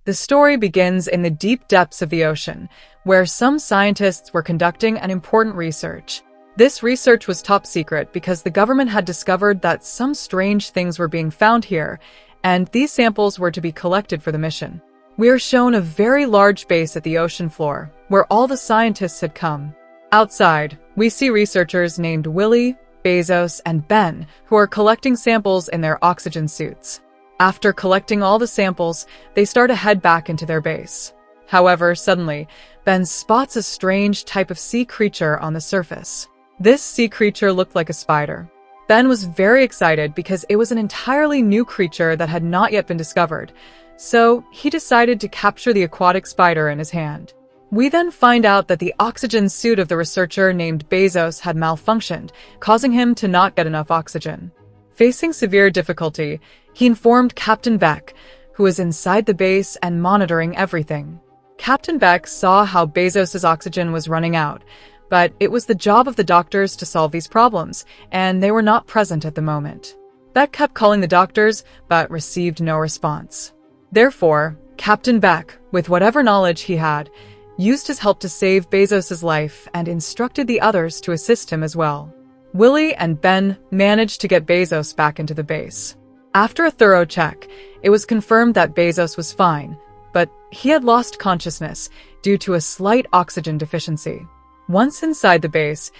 The story begins in the deep depths of the ocean, where some scientists were conducting an important research. This research was top secret because the government had discovered that some strange things were being found here, and these samples were to be collected for the mission. We are shown a very large base at the ocean floor, where all the scientists had come. Outside, we see researchers named Willie, Bezos, and Ben, who are collecting samples in their oxygen suits. After collecting all the samples, they start to head back into their base. However, suddenly, Ben spots a strange type of sea creature on the surface. This sea creature looked like a spider. Ben was very excited because it was an entirely new creature that had not yet been discovered, so he decided to capture the aquatic spider in his hand. We then find out that the oxygen suit of the researcher named Bezos had malfunctioned, causing him to not get enough oxygen. Facing severe difficulty, he informed Captain Beck, who was inside the base and monitoring everything. Captain Beck saw how Bezos' oxygen was running out, but it was the job of the doctors to solve these problems, and they were not present at the moment. Beck kept calling the doctors, but received no response. Therefore, Captain Beck, with whatever knowledge he had, used his help to save Bezos' life and instructed the others to assist him as well. Willie and Ben managed to get Bezos back into the base. After a thorough check, it was confirmed that Bezos was fine, but he had lost consciousness due to a slight oxygen deficiency. Once inside the base,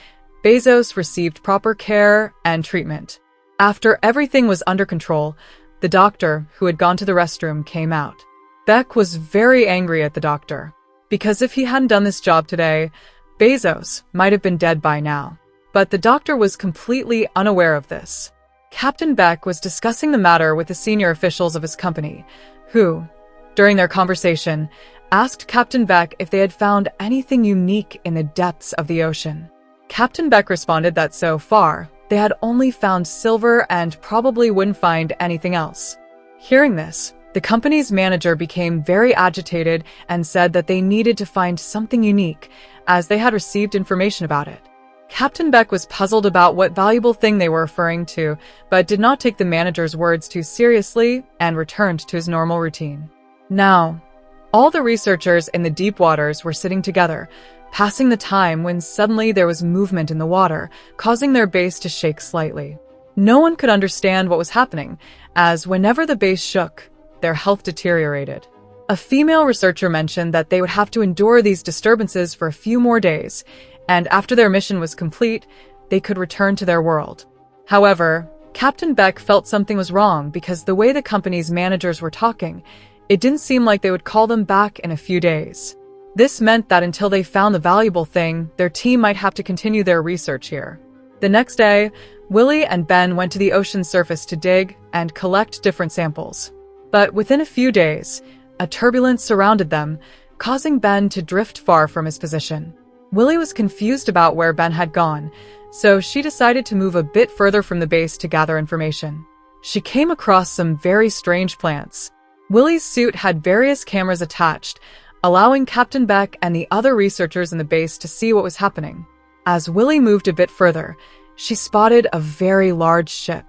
Bezos received proper care and treatment. After everything was under control, the doctor, who had gone to the restroom, came out. Beck was very angry at the doctor, because if he hadn't done this job today, Bezos might have been dead by now. But the doctor was completely unaware of this. Captain Beck was discussing the matter with the senior officials of his company, who, during their conversation, asked Captain Beck if they had found anything unique in the depths of the ocean. Captain Beck responded that so far, they had only found silver and probably wouldn't find anything else. Hearing this, the company's manager became very agitated and said that they needed to find something unique, as they had received information about it. Captain Beck was puzzled about what valuable thing they were referring to, but did not take the manager's words too seriously and returned to his normal routine. Now, all the researchers in the deep waters were sitting together, passing the time when suddenly there was movement in the water, causing their base to shake slightly. No one could understand what was happening, as whenever the base shook, their health deteriorated. A female researcher mentioned that they would have to endure these disturbances for a few more days, and after their mission was complete, they could return to their world. However, Captain Beck felt something was wrong because the way the company's managers were talking, it didn't seem like they would call them back in a few days. This meant that until they found the valuable thing, their team might have to continue their research here. The next day, Willie and Ben went to the ocean surface to dig and collect different samples. But within a few days, a turbulence surrounded them, causing Ben to drift far from his position. Willie was confused about where Ben had gone, so she decided to move a bit further from the base to gather information. She came across some very strange plants. Willie's suit had various cameras attached, allowing Captain Beck and the other researchers in the base to see what was happening. As Willie moved a bit further, she spotted a very large ship.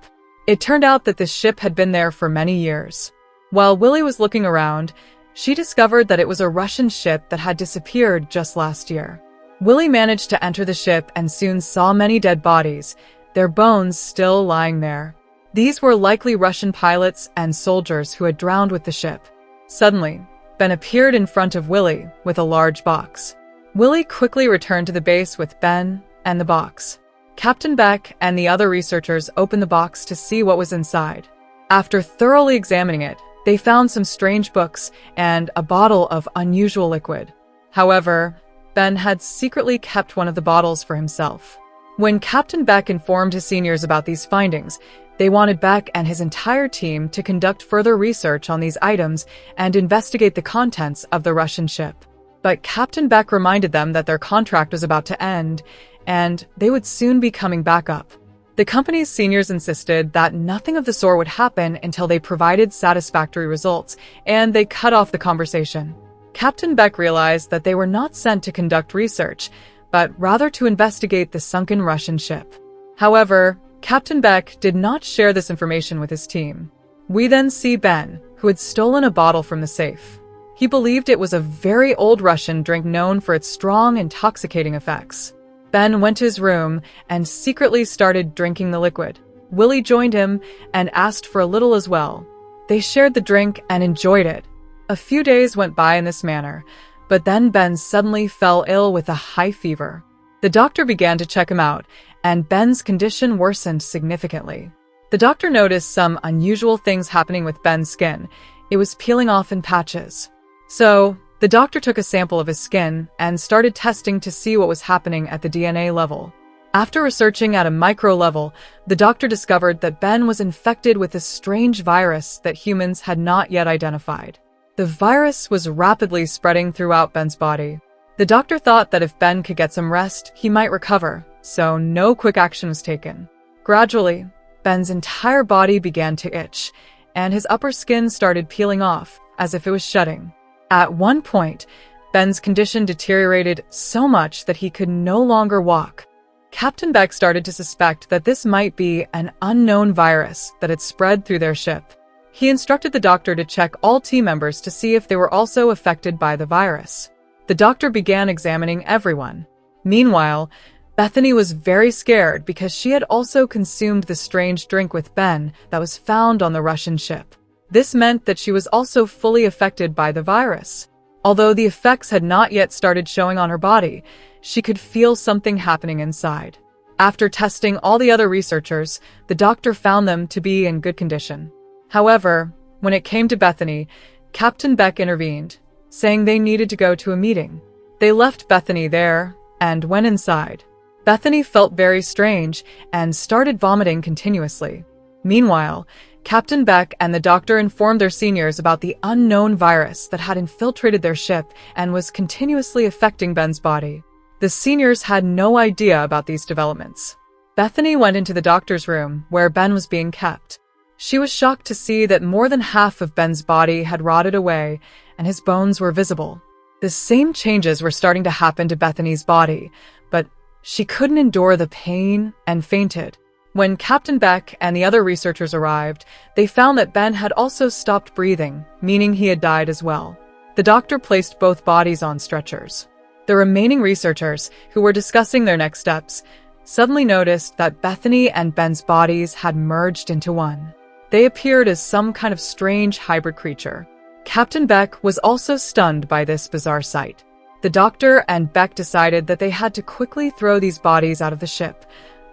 It turned out that this ship had been there for many years. While Willie was looking around, she discovered that it was a Russian ship that had disappeared just last year. Willie managed to enter the ship and soon saw many dead bodies, their bones still lying there. These were likely Russian pilots and soldiers who had drowned with the ship. Suddenly, Ben appeared in front of Willie with a large box. Willie quickly returned to the base with Ben and the box. Captain Beck and the other researchers opened the box to see what was inside. After thoroughly examining it, they found some strange books and a bottle of unusual liquid. However, Ben had secretly kept one of the bottles for himself. When Captain Beck informed his seniors about these findings, they wanted Beck and his entire team to conduct further research on these items and investigate the contents of the Russian ship. But Captain Beck reminded them that their contract was about to end, and they would soon be coming back up. The company's seniors insisted that nothing of the sort would happen until they provided satisfactory results, and they cut off the conversation. Captain Beck realized that they were not sent to conduct research, but rather to investigate the sunken Russian ship. However, Captain Beck did not share this information with his team. We then see Ben, who had stolen a bottle from the safe. He believed it was a very old Russian drink known for its strong, intoxicating effects. Ben went to his room and secretly started drinking the liquid. Willie joined him and asked for a little as well. They shared the drink and enjoyed it. A few days went by in this manner, but then Ben suddenly fell ill with a high fever. The doctor began to check him out, and Ben's condition worsened significantly. The doctor noticed some unusual things happening with Ben's skin. It was peeling off in patches. So, the doctor took a sample of his skin and started testing to see what was happening at the DNA level. After researching at a micro level, the doctor discovered that Ben was infected with a strange virus that humans had not yet identified. The virus was rapidly spreading throughout Ben's body. The doctor thought that if Ben could get some rest, he might recover, so no quick action was taken. Gradually, Ben's entire body began to itch, and his upper skin started peeling off, as if it was shedding. At one point, Ben's condition deteriorated so much that he could no longer walk. Captain Beck started to suspect that this might be an unknown virus that had spread through their ship. He instructed the doctor to check all team members to see if they were also affected by the virus. The doctor began examining everyone. Meanwhile, Bethany was very scared because she had also consumed the strange drink with Ben that was found on the Russian ship. This meant that she was also fully affected by the virus. Although the effects had not yet started showing on her body, she could feel something happening inside. After testing all the other researchers, the doctor found them to be in good condition. However, when it came to Bethany, Captain Beck intervened, saying they needed to go to a meeting. They left Bethany there and went inside. Bethany felt very strange and started vomiting continuously. Meanwhile, Captain Beck and the doctor informed their seniors about the unknown virus that had infiltrated their ship and was continuously affecting Ben's body. The seniors had no idea about these developments. Bethany went into the doctor's room where Ben was being kept. She was shocked to see that more than half of Ben's body had rotted away and his bones were visible. The same changes were starting to happen to Bethany's body, but she couldn't endure the pain and fainted. When Captain Beck and the other researchers arrived, they found that Ben had also stopped breathing, meaning he had died as well. The doctor placed both bodies on stretchers. The remaining researchers, who were discussing their next steps, suddenly noticed that Bethany and Ben's bodies had merged into one. They appeared as some kind of strange hybrid creature. Captain Beck was also stunned by this bizarre sight. The doctor and Beck decided that they had to quickly throw these bodies out of the ship.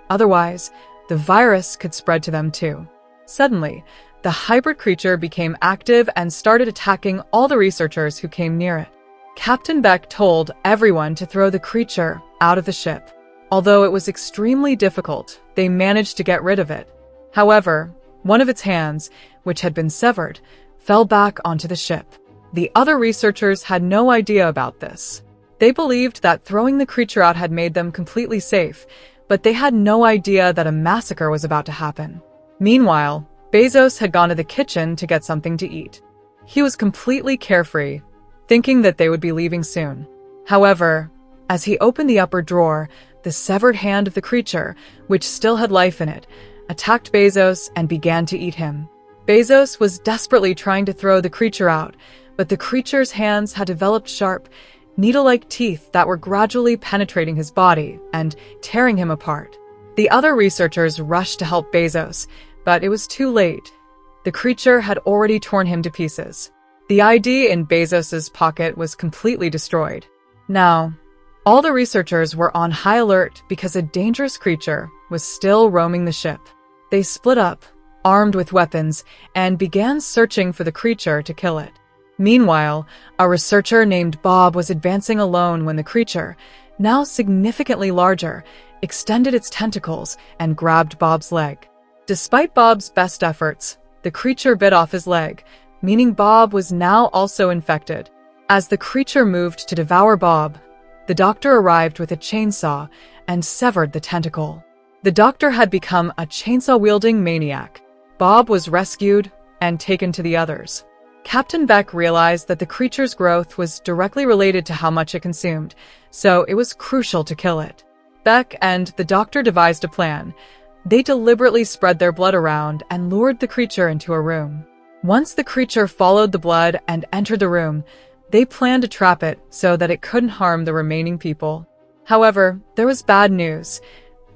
Otherwise, the virus could spread to them too. Suddenly, the hybrid creature became active and started attacking all the researchers who came near it. Captain Beck told everyone to throw the creature out of the ship. Although it was extremely difficult, they managed to get rid of it. However, one of its hands, which had been severed, fell back onto the ship. The other researchers had no idea about this. They believed that throwing the creature out had made them completely safe, but they had no idea that a massacre was about to happen. Meanwhile, Bezos had gone to the kitchen to get something to eat. He was completely carefree, thinking that they would be leaving soon. However, as he opened the upper drawer, the severed hand of the creature, which still had life in it, attacked Bezos and began to eat him. Bezos was desperately trying to throw the creature out, but the creature's hands had developed sharp, needle-like teeth that were gradually penetrating his body and tearing him apart. The other researchers rushed to help Bezos, but it was too late. The creature had already torn him to pieces. The ID in Bezos's pocket was completely destroyed. Now, all the researchers were on high alert because a dangerous creature was still roaming the ship. They split up, armed with weapons, and began searching for the creature to kill it. Meanwhile, a researcher named Bob was advancing alone when the creature, now significantly larger, extended its tentacles and grabbed Bob's leg. Despite Bob's best efforts, the creature bit off his leg, meaning Bob was now also infected. As the creature moved to devour Bob, the doctor arrived with a chainsaw and severed the tentacle. The doctor had become a chainsaw-wielding maniac. Bob was rescued and taken to the others. Captain Beck realized that the creature's growth was directly related to how much it consumed, so it was crucial to kill it. Beck and the doctor devised a plan. They deliberately spread their blood around and lured the creature into a room. Once the creature followed the blood and entered the room, They planned to trap it so that it couldn't harm the remaining people. However, there was bad news.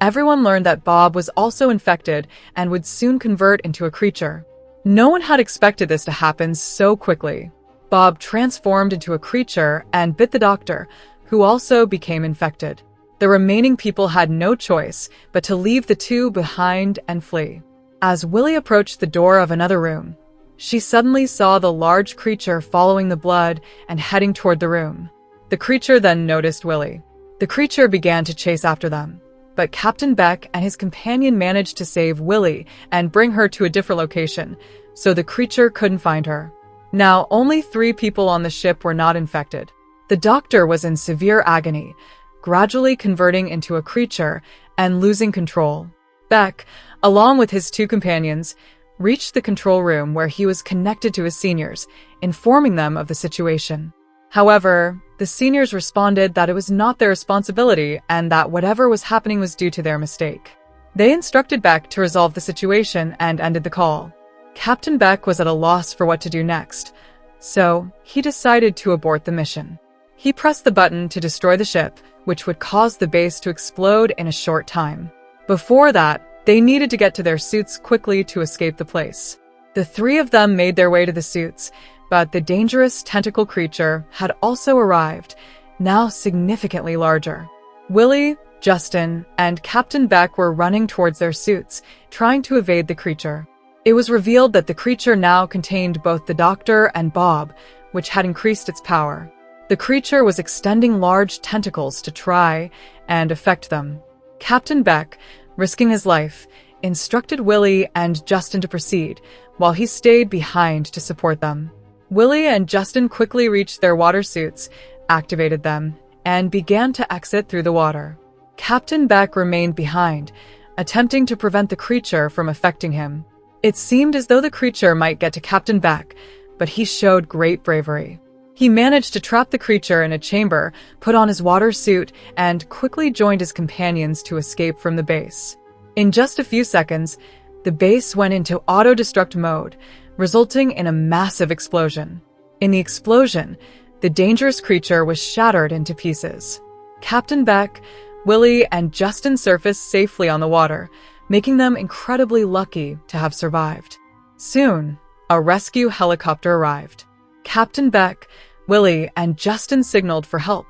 Everyone learned that Bob was also infected and would soon convert into a creature. No one had expected this to happen so quickly. Bob transformed into a creature and bit the doctor, who also became infected. The remaining people had no choice but to leave the two behind and flee. As Willie approached the door of another room, she suddenly saw the large creature following the blood and heading toward the room. The creature then noticed Willie. The creature began to chase after them, but Captain Beck and his companion managed to save Willie and bring her to a different location, so the creature couldn't find her. Now, only 3 people on the ship were not infected. The doctor was in severe agony, gradually converting into a creature and losing control. Beck, along with his 2 companions, reached the control room where he was connected to his seniors, informing them of the situation. However, the seniors responded that it was not their responsibility and that whatever was happening was due to their mistake. They instructed Beck to resolve the situation and ended the call. Captain Beck was at a loss for what to do next, so he decided to abort the mission. He pressed the button to destroy the ship, which would cause the base to explode in a short time. Before that, they needed to get to their suits quickly to escape the place. The 3 of them made their way to the suits, but the dangerous tentacle creature had also arrived, now significantly larger. Willie, Justin, and Captain Beck were running towards their suits, trying to evade the creature. It was revealed that the creature now contained both the doctor and Bob, which had increased its power. The creature was extending large tentacles to try and affect them. Captain Beck, risking his life, instructed Willie and Justin to proceed, while he stayed behind to support them. Willie and Justin quickly reached their water suits, activated them, and began to exit through the water. Captain Beck remained behind, attempting to prevent the creature from affecting him. It seemed as though the creature might get to Captain Beck, but he showed great bravery. He managed to trap the creature in a chamber, put on his water suit, and quickly joined his companions to escape from the base. In just a few seconds, the base went into auto-destruct mode, resulting in a massive explosion. In the explosion, the dangerous creature was shattered into pieces. Captain Beck, Willie, and Justin surfaced safely on the water, making them incredibly lucky to have survived. Soon, a rescue helicopter arrived. Captain Beck, Willie, and Justin signaled for help,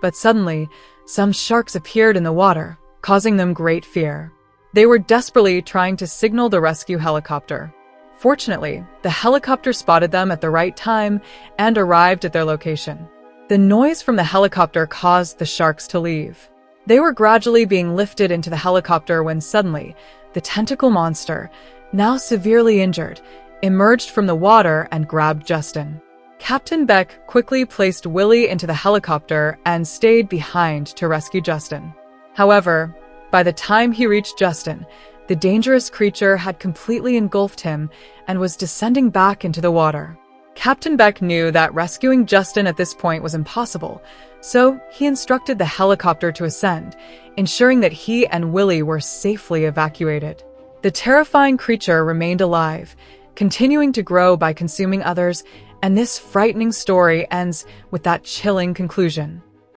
but suddenly, some sharks appeared in the water, causing them great fear. They were desperately trying to signal the rescue helicopter. Fortunately, the helicopter spotted them at the right time and arrived at their location. The noise from the helicopter caused the sharks to leave. They were gradually being lifted into the helicopter when suddenly, the tentacle monster, now severely injured, emerged from the water and grabbed Justin. Captain Beck quickly placed Willie into the helicopter and stayed behind to rescue Justin. However, by the time he reached Justin, the dangerous creature had completely engulfed him and was descending back into the water. Captain Beck knew that rescuing Justin at this point was impossible, so he instructed the helicopter to ascend, ensuring that he and Willie were safely evacuated. The terrifying creature remained alive, continuing to grow by consuming others, and this frightening story ends with that chilling conclusion.